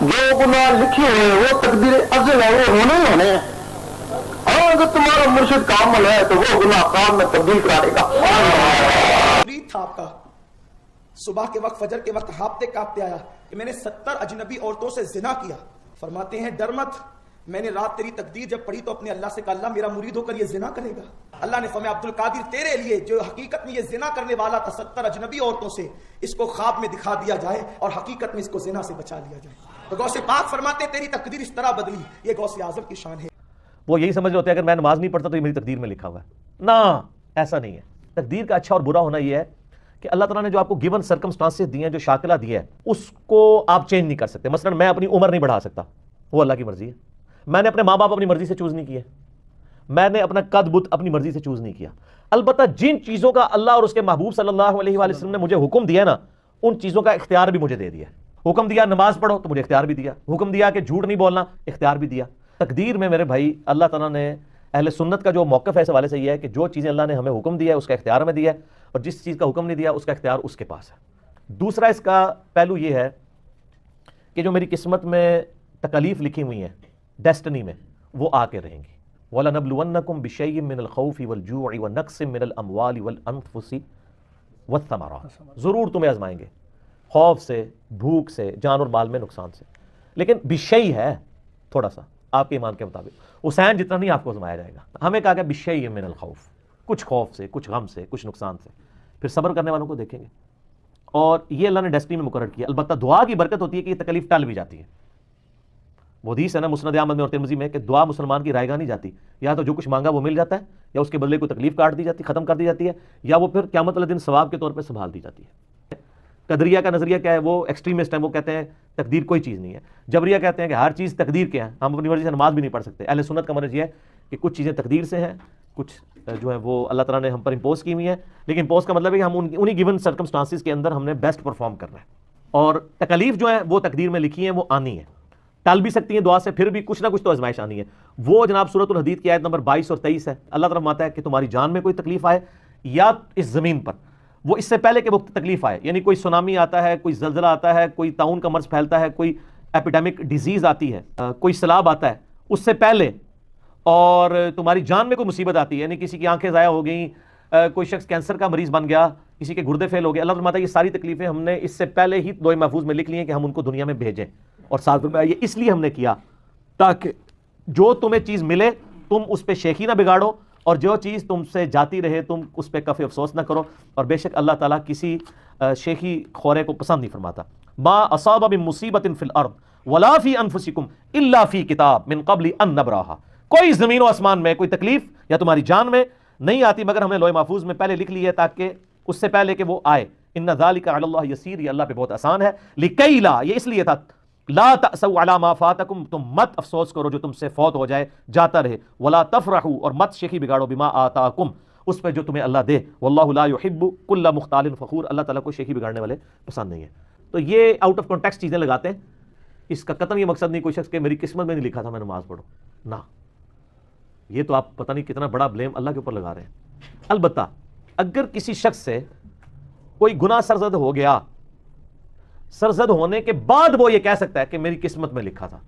جو گناہ لکھے ہوئے وہ تقدیر ازل ہے، وہ ہونے ہی ہونے ہیں. اگر تمہارا مرشد کامل ہے تو وہ گناہ کام میں تبدیل کرے گا. تھا آپ کا صبح کے وقت فجر کے وقت ہاپتے کاپتے آیا کہ میں نے 70 اجنبی عورتوں سے زنا کیا. فرماتے ہیں ڈر مت، میں نے رات تیری تقدیر جب پڑھی تو اپنے اللہ سے کہا اللہ میرا مرید ہو کر یہ زنا کرے گا. اللہ نے فرمایا عبد القادر تیرے لیے جو حقیقت میں یہ زنا کرنے والا تھا 70 اجنبی عورتوں سے، اس کو خواب میں دکھا دیا جائے اور حقیقت میں اس کو زنا سے بچا لیا جائے. تو غوث پاک فرماتے ہیں تیری تقدیر اس طرح بدلی. یہ غوث اعظم کی شان ہے. وہ یہی سمجھ رہے ہوتے ہیں اگر میں نماز نہیں پڑھتا تو یہ میری تقدیر میں لکھا ہوا ہے. نہ ایسا نہیں ہے. تقدیر کا اچھا اور برا ہونا یہ ہے کہ اللہ تعالیٰ نے جو آپ کو گیون سرکمسٹانسز دیے ہیں، جو شاکلہ دیا ہے، اس کو آپ چینج نہیں کر سکتے. مثلا میں اپنی عمر نہیں بڑھا سکتا، وہ اللہ کی مرضی ہے. میں نے اپنے ماں باپ اپنی مرضی سے چوز نہیں کیے. میں نے اپنا قد بت اپنی مرضی سے چوز نہیں کیا. البتہ جن چیزوں کا اللہ اور اس کے محبوب صلی اللہ علیہ وآلہ وسلم نے مجھے حکم دیا نا، ان چیزوں کا اختیار بھی مجھے دے دیا. حکم دیا نماز پڑھو تو مجھے اختیار بھی دیا. حکم دیا کہ جھوٹ نہیں بولنا، اختیار بھی دیا. تقدیر میں میرے بھائی اللہ تعالیٰ نے اہل سنت کا جو موقف ہے اس حوالے سے یہ ہے کہ جو چیزیں اللہ نے ہمیں حکم دیا ہے اس کا اختیار ہمیں دیا ہے، اور جس چیز کا حکم نہیں دیا اس کا اختیار اس کے پاس ہے. دوسرا اس کا پہلو یہ ہے کہ جو میری قسمت میں تکالیف لکھی ہوئی ہیں ڈیسٹنی میں، وہ آ کے رہیں گی. وَلَنَبْلُوَنَّكُمْ بِشَيْءٍ مِّنَ الْخَوْفِ وَالْجُوعِ وَنَقْصٍ مِّنَ الْأَمْوَالِ وَالْأَنفُسِ وَالثَّمَرَاتِ. ضرور تمہیں آزمائیں گے، خوف سے، بھوک سے، جان اور مال میں نقصان سے. لیکن بشیء ہے تھوڑا سا آپ کے ایمان کے مطابق. حسین جتنا نہیں آپ کو آزمایا جائے گا. ہمیں کہا کہ بشیء من الخوف، کچھ خوف سے، کچھ غم سے، کچھ نقصان سے. پھر صبر کرنے والوں کو دیکھیں گے. اور یہ اللہ نے ڈیسٹنی میں مقرر کیا. البتہ دعا کی برکت ہوتی ہے کہ یہ تکلیف ٹل بھی جاتی ہے. وہ حدیث ہے نا مسند احمد میں اور ترمذی میں کہ دعا مسلمان کی رائے گاہ نہیں جاتی. یا تو جو کچھ مانگا وہ مل جاتا ہے، یا اس کے بدلے کوئی تکلیف کاٹ دی جاتی، ختم کر دی جاتی ہے، یا وہ پھر قیامت والے دن ثواب کے طور پہ سنبھال دی جاتی ہے. قدریہ کا نظریہ کیا ہے؟ وہ ایکسٹریمسٹ ہیں، وہ کہتے ہیں تقدیر کوئی چیز نہیں ہے. جبریہ کہتے ہیں کہ ہر چیز تقدیر کے ہیں، ہم اپنی مرضی سے نماز بھی نہیں پڑھ سکتے. اہل سنت کا منہج یہ ہے کہ کچھ چیزیں تقدیر سے ہیں، کچھ جو ہے وہ اللہ تعالیٰ نے ہم پر امپوز کی ہوئی ہیں. لیکن امپوز کا مطلب ہے کہ ہم انہی گیون سرکمسٹانسز کے اندر ہم نے بیسٹ پرفارم کرنا ہے. اور تکالیف جو ہیں وہ تقدیر میں لکھی ہیں، وہ آنی ہے، ٹل بھی سکتی ہیں دعا سے، پھر بھی کچھ نہ کچھ تو آزمائش آنی ہے. وہ جناب سورۃ الحدید کی آیت نمبر 22 اور 23 ہے. اللہ تعالیٰ فرماتا ہے کہ تمہاری جان میں کوئی تکلیف آئے یا اس زمین پر، وہ اس سے پہلے کہ وہ تکلیف آئے، یعنی کوئی سونامی آتا ہے، کوئی زلزلہ آتا ہے، کوئی طاعون کا مرض پھیلتا ہے، کوئی ایپیڈیمک ڈیزیز آتی ہے، کوئی سیلاب آتا ہے، اس سے پہلے، اور تمہاری جان میں کوئی مصیبت آتی ہے، یعنی کسی کی آنکھیں ضائع ہو گئیں، کوئی شخص کینسر کا مریض بن گیا، کسی کے گردے فیل ہو گئے. اللہ فرماتا ہے یہ ساری تکلیفیں ہم نے اس سے پہلے ہی لوح محفوظ میں لکھ لی ہیں کہ ہم ان کو دنیا میں بھیجیں. اور ساتھ فرمایا یہ اس لیے ہم نے کیا تاکہ جو تمہیں چیز ملے تم اس پہ شیخی نہ بگاڑو، اور جو چیز تم سے جاتی رہے تم اس پہ کف افسوس نہ کرو. اور بے شک اللہ تعالیٰ کسی شیخی خورے کو پسند نہیں فرماتا. ما اصاب من مصیبت فی الارض ولا فی انفسکم الا فی کتاب من قبل ان نبراہا. کوئی زمین و آسمان میں کوئی تکلیف یا تمہاری جان میں نہیں آتی مگر ہم نے لوح محفوظ میں پہلے لکھ لی ہے تاکہ اس سے پہلے کہ وہ آئے. ان ذالک علی اللہ یسیر، یہ اللہ پہ بہت آسان ہے. لکی لا، یہ اس لیے تھا لا تأسوا علی ما فاتکم، تم مت افسوس کرو جو تم سے فوت ہو جائے، جاتا رہے. ولا تفرحوا، اور مت شیخی بگاڑو بما آتاکم، اس پہ جو تمہیں اللہ دے. واللہ لا يحب کل مختال فخور، اللہ تعالیٰ کو شیخی بگاڑنے والے پسند نہیں ہے. تو یہ آؤٹ آف کانٹیکسٹ چیزیں لگاتے ہیں. اس کا قطعاً یہ مقصد نہیں کوئی شخص کہ میری قسمت میں نہیں لکھا تھا میں نماز پڑھوں، نہ، یہ تو آپ پتہ نہیں کتنا بڑا بلیم اللہ کے اوپر لگا رہے ہیں. البتہ اگر کسی شخص سے کوئی گناہ سرزد ہو گیا، سرزد ہونے کے بعد وہ یہ کہہ سکتا ہے کہ میری قسمت میں لکھا تھا،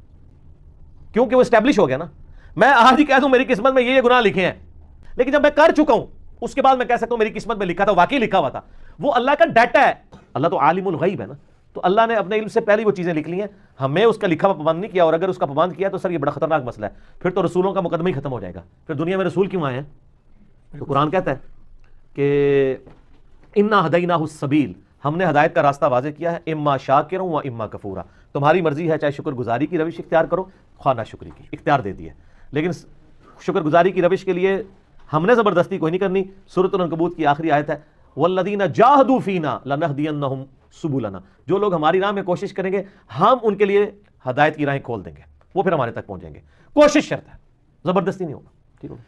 کیونکہ وہ اسٹیبلش ہو گیا نا. میں آج ہی کہہ دوں میری قسمت میں یہ گناہ لکھے ہیں، لیکن جب میں کر چکا ہوں اس کے بعد میں کہہ سکتا ہوں میری قسمت میں لکھا تھا، واقعی لکھا ہوا تھا. وہ اللہ کا ڈیٹا ہے. اللہ تو عالم الغیب ہے نا، تو اللہ نے اپنے علم سے پہلے وہ چیزیں لکھ لی ہیں. ہمیں اس کا لکھا ہوا پابند نہیں کیا، اور اگر اس کا پابند کیا تو سر یہ بڑا خطرناک مسئلہ ہے. پھر تو رسولوں کا مقدمہ ہی ختم ہو جائے گا. پھر دنیا میں رسول کیوں آئے ہیں؟ تو قرآن کہتا ہے کہ انا ہدیناہ السبیل، ہم نے ہدایت کا راستہ واضح کیا ہے. اما شاکرا و اما کفورا، تمہاری مرضی ہے چاہے شکر گزاری کی روش اختیار کرو خواہ نہ شکری کی، اختیار دے دی ہے. لیکن شکر گزاری کی روش کے لیے ہم نے زبردستی کوئی نہیں کرنی. سورۃ العنکبوت کی آخری آیت ہے والذین جاہدوا فینا لنہدینہم سبلنا، جو لوگ ہماری راہ میں کوشش کریں گے ہم ان کے لیے ہدایت کی راہیں کھول دیں گے، وہ پھر ہمارے تک پہنچیں گے. کوشش شرط ہے، زبردستی نہیں ہوگا. ٹھیک ہوگا.